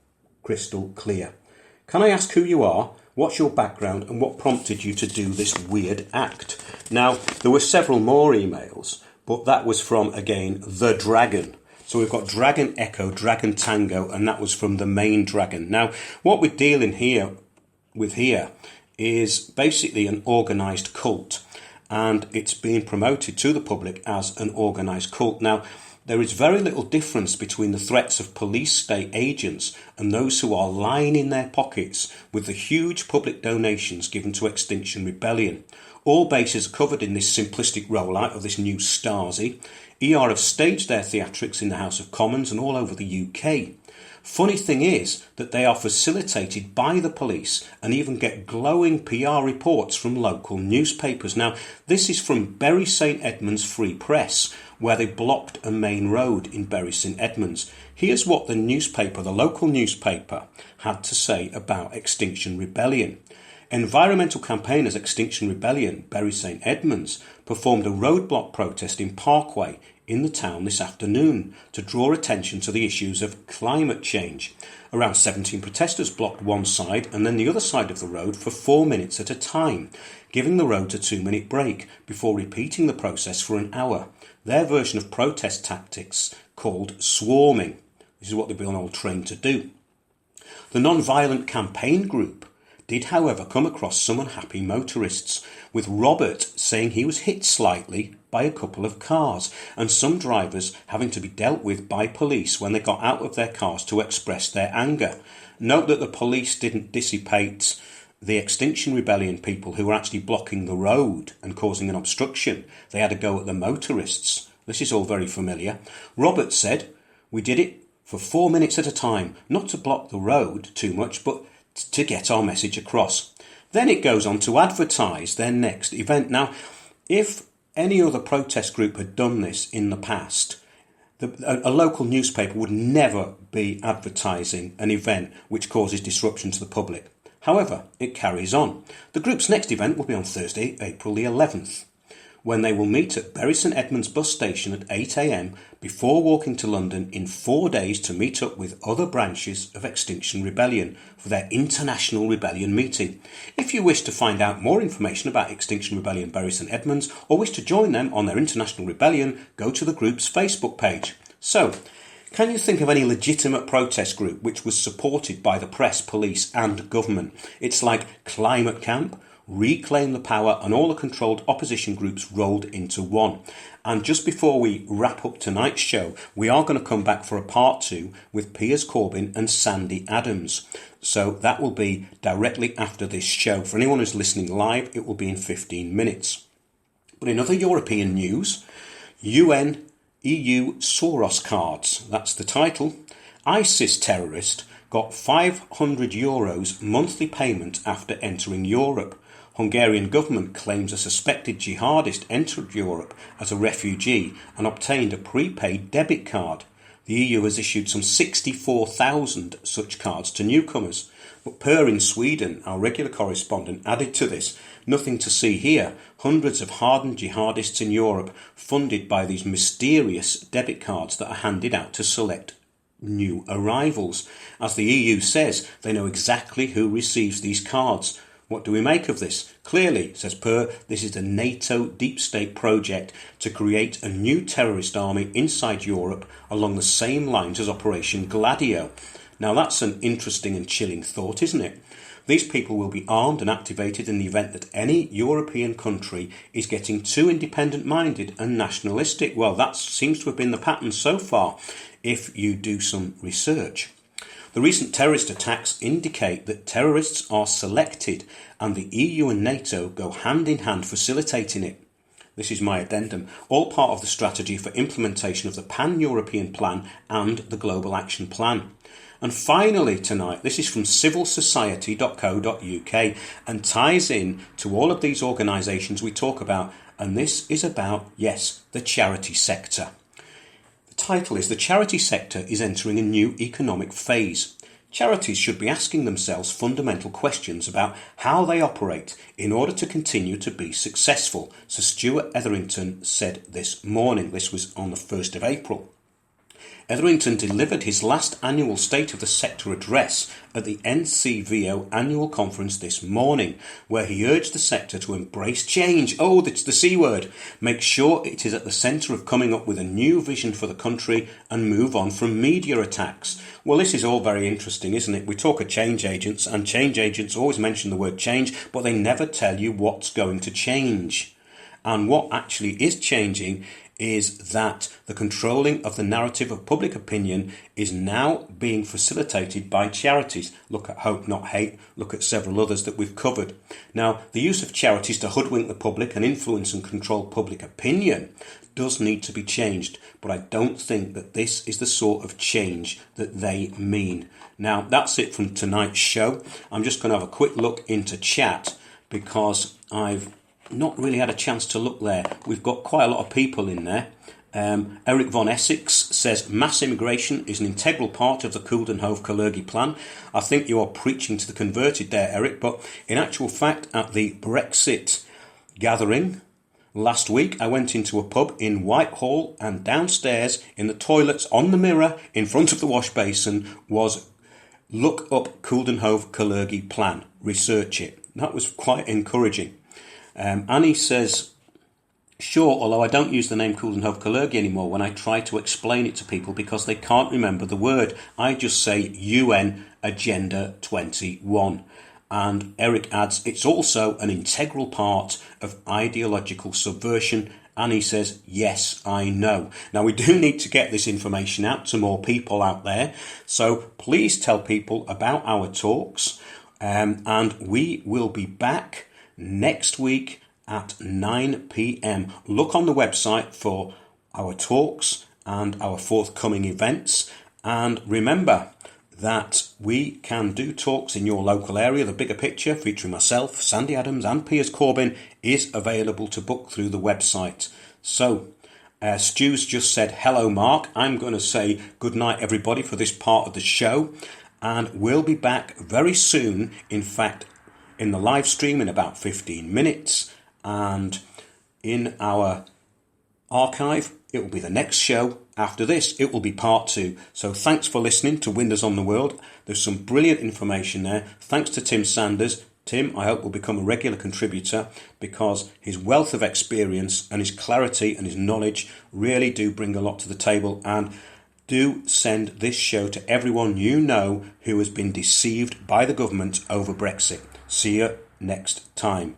Speaker 1: crystal clear? Can I ask who you are, what's your background, and what prompted you to do this weird act? Now, there were several more emails, but that was from, again, The Dragon. So we've got Dragon Echo, Dragon Tango, and that was from the main dragon. Now, what we're dealing with here is basically an organised cult, and it's being promoted to the public as an organised cult. Now, there is very little difference between the threats of police state agents and those who are lining their pockets with the huge public donations given to Extinction Rebellion. All bases are covered in this simplistic rollout of this new Stasi. ER have staged their theatrics in the House of Commons and all over the UK. Funny thing is that they are facilitated by the police and even get glowing PR reports from local newspapers. Now, this is from Bury St Edmunds Free Press, where they blocked a main road in Bury St Edmunds. Here's what the local newspaper, had to say about Extinction Rebellion. Environmental campaigners Extinction Rebellion, Bury St Edmunds, performed a roadblock protest in Parkway in the town this afternoon to draw attention to the issues of climate change. Around 17 protesters blocked one side and then the other side of the road for 4 minutes at a time, giving the road a 2-minute break before repeating the process for an hour. Their version of protest tactics called swarming. This is what they've been all trained to do. The non-violent campaign group did, however, come across some unhappy motorists, with Robert saying he was hit slightly by a couple of cars, and some drivers having to be dealt with by police when they got out of their cars to express their anger. Note that the police didn't dissipate the Extinction Rebellion people who were actually blocking the road and causing an obstruction. They had a go at the motorists. This is all very familiar. Robert said, "We did it for 4 minutes at a time, not to block the road too much, but to get our message across." Then it goes on to advertise their next event. Now, if any other protest group had done this in the past, a local newspaper would never be advertising an event which causes disruption to the public. However, it carries on. The group's next event will be on Thursday, April the 11th, when they will meet at Bury St Edmunds bus station at 8 a.m. before walking to London in 4 days to meet up with other branches of Extinction Rebellion for their International Rebellion meeting. If you wish to find out more information about Extinction Rebellion Bury St Edmunds or wish to join them on their International Rebellion, go to the group's Facebook page. So, can you think of any legitimate protest group which was supported by the press, police and government? It's like Climate Camp, Reclaim the Power and all the controlled opposition groups rolled into one. And just before we wrap up tonight's show, we are going to come back for a part 2 with Piers Corbyn and Sandy Adams. So that will be directly after this show. For anyone who's listening live, it will be in 15 minutes. But in other European news, UN EU Soros cards, that's the title. ISIS terrorist got €500 monthly payment after entering Europe. Hungarian government claims a suspected jihadist entered Europe as a refugee and obtained a prepaid debit card. The EU has issued some 64,000 such cards to newcomers. But Per in Sweden, our regular correspondent, added to this, nothing to see here. Hundreds of hardened jihadists in Europe funded by these mysterious debit cards that are handed out to select new arrivals. As the EU says, they know exactly who receives these cards. What do we make of this? Clearly, says Per, this is a NATO deep state project to create a new terrorist army inside Europe along the same lines as Operation Gladio. Now that's an interesting and chilling thought, isn't it? These people will be armed and activated in the event that any European country is getting too independent-minded and nationalistic. Well, that seems to have been the pattern so far, if you do some research. The recent terrorist attacks indicate that terrorists are selected, and the EU and NATO go hand in hand facilitating it. This is my addendum, all part of the strategy for implementation of the Pan-European Plan and the Global Action Plan. And finally tonight, this is from civilsociety.co.uk and ties in to all of these organisations we talk about, and this is about, yes, the charity sector. The title is "The Charity Sector is Entering a New Economic Phase." Charities should be asking themselves fundamental questions about how they operate in order to continue to be successful, Sir Stuart Etherington said this morning. This was on the 1st of April. Etherington delivered his last annual State of the Sector address at the NCVO annual conference this morning, where he urged the sector to embrace change. Oh, that's the C word. Make sure it is at the centre of coming up with a new vision for the country and move on from media attacks. Well, this is all very interesting, isn't it? We talk of change agents, and change agents always mention the word change, but they never tell you what's going to change. And what actually is changing is that the controlling of the narrative of public opinion is now being facilitated by charities. Look at Hope Not Hate, look at several others that we've covered. Now, the use of charities to hoodwink the public and influence and control public opinion does need to be changed, but I don't think that this is the sort of change that they mean. Now, that's it from tonight's show. I'm just going to have a quick look into chat because I've not really had a chance to look there. We've got quite a lot of people in there. Eric von Essex says mass immigration is an integral part of the Coudenhove-Kalergi plan. I think you are preaching to the converted there, Eric, but in actual fact, at the Brexit gathering last week, I went into a pub in Whitehall, and downstairs in the toilets on the mirror in front of the wash basin was "Look up Coudenhove-Kalergi plan, research it." That was quite encouraging. Annie says, sure, although I don't use the name Coudenhove-Kalergi anymore when I try to explain it to people because they can't remember the word. I just say UN Agenda 21. And Eric adds, it's also an integral part of ideological subversion. Annie says, yes, I know. Now, we do need to get this information out to more people out there. So please tell people about our talks. And we will be back next week at 9 p.m. Look on the website for our talks and our forthcoming events. And remember that we can do talks in your local area. The bigger picture featuring myself, Sandy Adams and Piers Corbyn is available to book through the website. So, Stu's just said, hello, Mark. I'm going to say good night, everybody, for this part of the show. And we'll be back very soon. In fact, in the live stream in about 15 minutes, and in our archive it will be the next show. After this it will be part 2. So thanks for listening to Windows on the World. There's some brilliant information there. Thanks to Tim Sanders. Tim, I hope, will become a regular contributor because his wealth of experience and his clarity and his knowledge really do bring a lot to the table. And do send this show to everyone you know who has been deceived by the government over Brexit. See you next time.